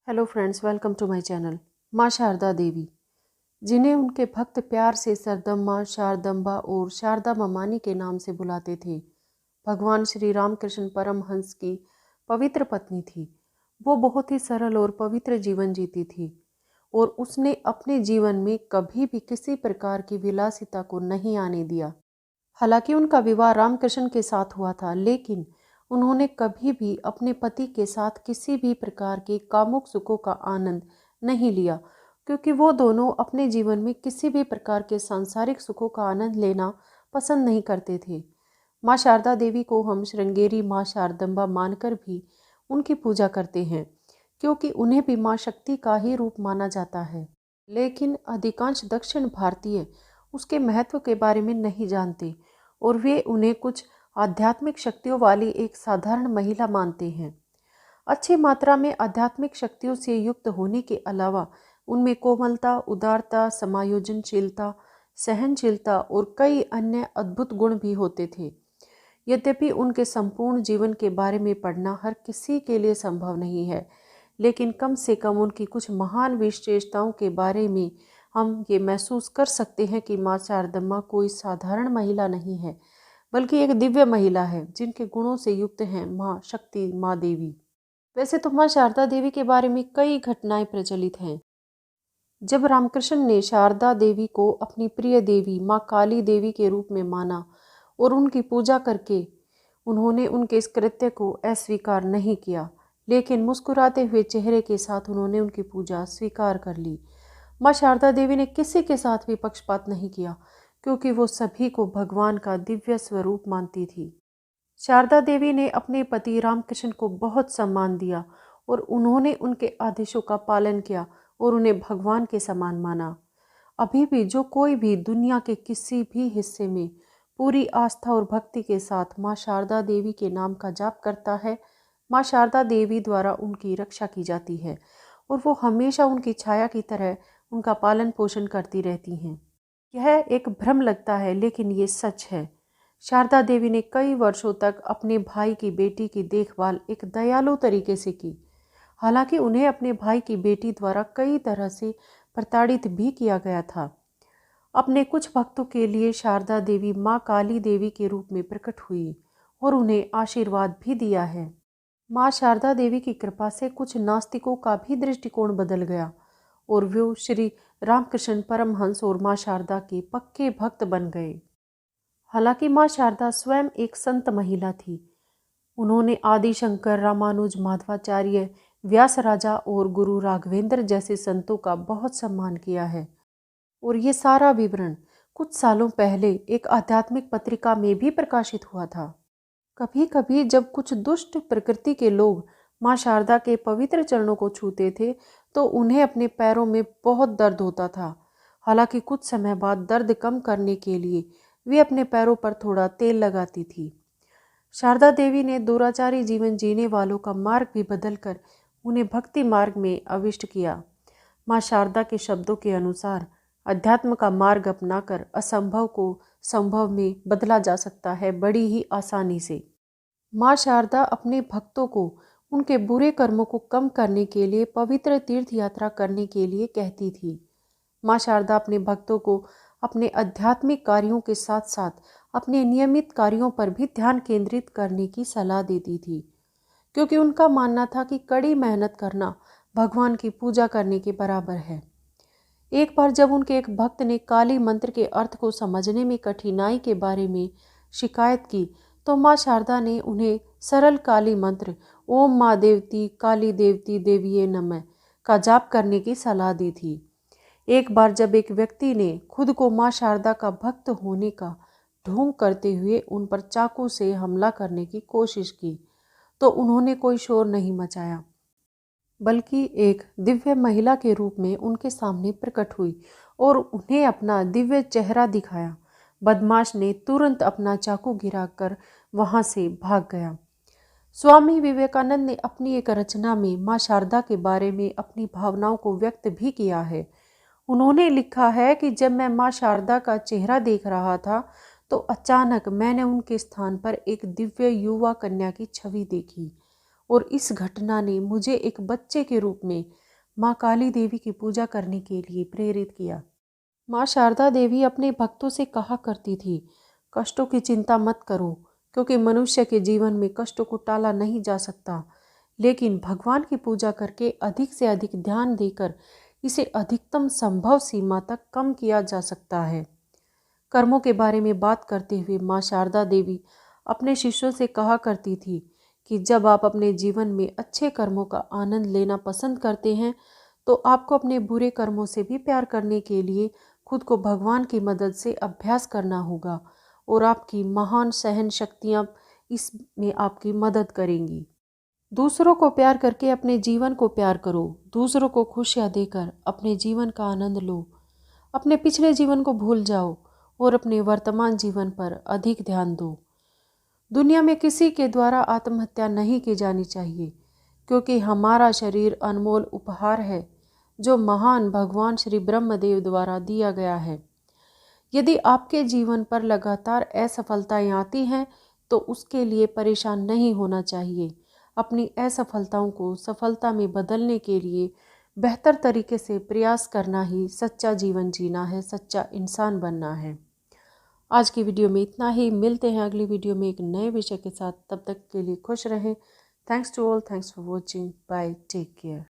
Hello friends, welcome to my channel. माँ शारदा देवी, जिन्हें उनके भक्त प्यार से सरदम्मा, शारदम्बा और शारदा ममानी के नाम से बुलाते थे, भगवान श्री रामकृष्ण परमहंस की पवित्र पत्नी थी। वो बहुत ही सरल और पवित्र जीवन जीती थी और उसने अपने जीवन में कभी भी किसी प्रकार की विलासिता को नहीं आने दिया। हालांकि उनका विवाह रामकृष्ण के साथ हुआ था, लेकिन उन्होंने कभी भी अपने पति के साथ किसी भी प्रकार के कामुक सुखों का आनंद नहीं लिया, क्योंकि वो दोनों अपने जीवन में किसी भी प्रकार के सांसारिक सुखों का आनंद लेना पसंद नहीं करते थे। माँ शारदा देवी को हम श्रृंगेरी माँ शारदम्बा मानकर भी उनकी पूजा करते हैं, क्योंकि उन्हें भी माँ शक्ति का ही रूप माना जाता है। लेकिन अधिकांश दक्षिण भारतीय उसके महत्व के बारे में नहीं जानते और वे उन्हें कुछ आध्यात्मिक शक्तियों वाली एक साधारण महिला मानते हैं। अच्छी मात्रा में आध्यात्मिक शक्तियों से युक्त होने के अलावा उनमें कोमलता, उदारता, समायोजनशीलता, सहनशीलता और कई अन्य अद्भुत गुण भी होते थे। यद्यपि उनके संपूर्ण जीवन के बारे में पढ़ना हर किसी के लिए संभव नहीं है, लेकिन कम से कम उनकी कुछ महान विशेषताओं के बारे में हम ये महसूस कर सकते हैं कि माँ शारदम्मा कोई साधारण महिला नहीं है, बल्कि एक दिव्य महिला है जिनके गुणों से युक्त हैं माँ शक्ति, माँ देवी। वैसे तो माँ शारदा देवी के बारे में कई घटनाएं प्रचलित हैं। जब रामकृष्ण ने शारदा देवी को अपनी प्रिय देवी माँ काली देवी के रूप में माना और उनकी पूजा करके उन्होंने उनके इस कृत्य को अस्वीकार नहीं किया, लेकिन मुस्कुराते हुए चेहरे के साथ उन्होंने उनकी पूजा स्वीकार कर ली। माँ शारदा देवी ने किसी के साथ भी पक्षपात नहीं किया, क्योंकि वो सभी को भगवान का दिव्य स्वरूप मानती थी। शारदा देवी ने अपने पति रामकृष्ण को बहुत सम्मान दिया और उन्होंने उनके आदेशों का पालन किया और उन्हें भगवान के समान माना। अभी भी जो कोई भी दुनिया के किसी भी हिस्से में पूरी आस्था और भक्ति के साथ माँ शारदा देवी के नाम का जाप करता है, माँ शारदा देवी द्वारा उनकी रक्षा की जाती है और वो हमेशा उनकी छाया की तरह उनका पालन पोषण करती रहती हैं। यह एक भ्रम लगता है, लेकिन ये सच है। शारदा देवी ने कई वर्षों तक अपने भाई की बेटी की देखभाल एक दयालु तरीके से की। हालांकि उन्हें अपने भाई की बेटी द्वारा कई तरह से प्रताड़ित भी किया गया था। अपने कुछ भक्तों के लिए शारदा देवी माँ काली देवी के रूप में प्रकट हुई और उन्हें आशीर्वाद भी दिया है। माँ शारदा देवी की कृपा से कुछ नास्तिकों का भी दृष्टिकोण बदल गया और वे श्री रामकृष्ण परमहंस और माँ शारदा के पक्के भक्त बन गए। हालांकि माँ शारदा स्वयं एक संत महिला थी। उन्होंने आदि शंकर, रामानुज, माधवाचार्य, व्यास राजा और गुरु राघवेंद्र जैसे संतों का बहुत सम्मान किया है और ये सारा विवरण कुछ सालों पहले एक आध्यात्मिक पत्रिका में भी प्रकाशित हुआ था। कभी कभी जब कुछ दुष्ट प्रकृति के लोग माँ शारदा के पवित्र चरणों को छूते थे तो उन्हें अपने पैरों में बहुत दर्द होता था। हालांकि कुछ समय बाद दर्द कम करने के लिए वे अपने पैरों पर थोड़ा तेल लगाती थी। शारदा देवी ने दुराचारी जीवन जीने वालों का मार्ग भी बदलकर उन्हें भक्ति मार्ग में आविष्ट किया। माँ शारदा के शब्दों के अनुसार अध्यात्म का मार्ग अपनाकर असंभव को संभव में बदला जा सकता है बड़ी ही आसानी से। माँ शारदा अपने भक्तों को उनके बुरे कर्मों को कम करने के लिए पवित्र तीर्थ यात्रा करने के लिए कहती थी। माँ शारदा अपने भक्तों को अपने आध्यात्मिक कार्यों के साथ साथ अपने नियमित कार्यों पर भी ध्यान केंद्रित करने की सलाह देती थी, क्योंकि उनका मानना था कि कड़ी मेहनत करना भगवान की पूजा करने के बराबर है। एक बार जब उनके एक भक्त ने काली मंत्र के अर्थ को समझने में कठिनाई के बारे में शिकायत की, तो माँ शारदा ने उन्हें सरल काली मंत्र ओम माँ देवती काली देवती देवीये नमः का जाप करने की सलाह दी थी। एक बार जब एक व्यक्ति ने खुद को माँ शारदा का भक्त होने का ढोंग करते हुए उन पर चाकू से हमला करने की कोशिश की, तो उन्होंने कोई शोर नहीं मचाया, बल्कि एक दिव्य महिला के रूप में उनके सामने प्रकट हुई और उन्हें अपना दिव्य चेहरा दिखाया। बदमाश ने तुरंत अपना चाकू गिराकर वहां से भाग गया। स्वामी विवेकानंद ने अपनी एक रचना में माँ शारदा के बारे में अपनी भावनाओं को व्यक्त भी किया है। उन्होंने लिखा है कि जब मैं माँ शारदा का चेहरा देख रहा था तो अचानक मैंने उनके स्थान पर एक दिव्य युवा कन्या की छवि देखी और इस घटना ने मुझे एक बच्चे के रूप में माँ काली देवी की पूजा करने के लिए प्रेरित किया। माँ शारदा देवी अपने भक्तों से कहा करती थी, कष्टों की चिंता मत करो, क्योंकि मनुष्य के जीवन में कष्टों को टाला नहीं जा सकता, लेकिन भगवान की पूजा करके अधिक से अधिक ध्यान देकर इसे अधिकतम संभव सीमा तक कम किया जा सकता है। कर्मों के बारे में बात करते हुए माँ शारदा देवी अपने शिष्यों से कहा करती थी कि जब आप अपने जीवन में अच्छे कर्मों का आनंद लेना पसंद करते हैं तो आपको अपने बुरे कर्मों से भी प्यार करने के लिए खुद को भगवान की मदद से अभ्यास करना होगा और आपकी महान सहन शक्तियाँ इसमें आपकी मदद करेंगी। दूसरों को प्यार करके अपने जीवन को प्यार करो। दूसरों को खुशियाँ देकर अपने जीवन का आनंद लो। अपने पिछले जीवन को भूल जाओ और अपने वर्तमान जीवन पर अधिक ध्यान दो। दुनिया में किसी के द्वारा आत्महत्या नहीं की जानी चाहिए, क्योंकि हमारा शरीर अनमोल उपहार है जो महान भगवान श्री ब्रह्मदेव द्वारा दिया गया है। यदि आपके जीवन पर लगातार असफलताएं आती हैं तो उसके लिए परेशान नहीं होना चाहिए। अपनी असफलताओं को सफलता में बदलने के लिए बेहतर तरीके से प्रयास करना ही सच्चा जीवन जीना है, सच्चा इंसान बनना है। आज की वीडियो में इतना ही। मिलते हैं अगली वीडियो में एक नए विषय के साथ। तब तक के लिए खुश रहें। Thanks to all, thanks for watching, bye, take care.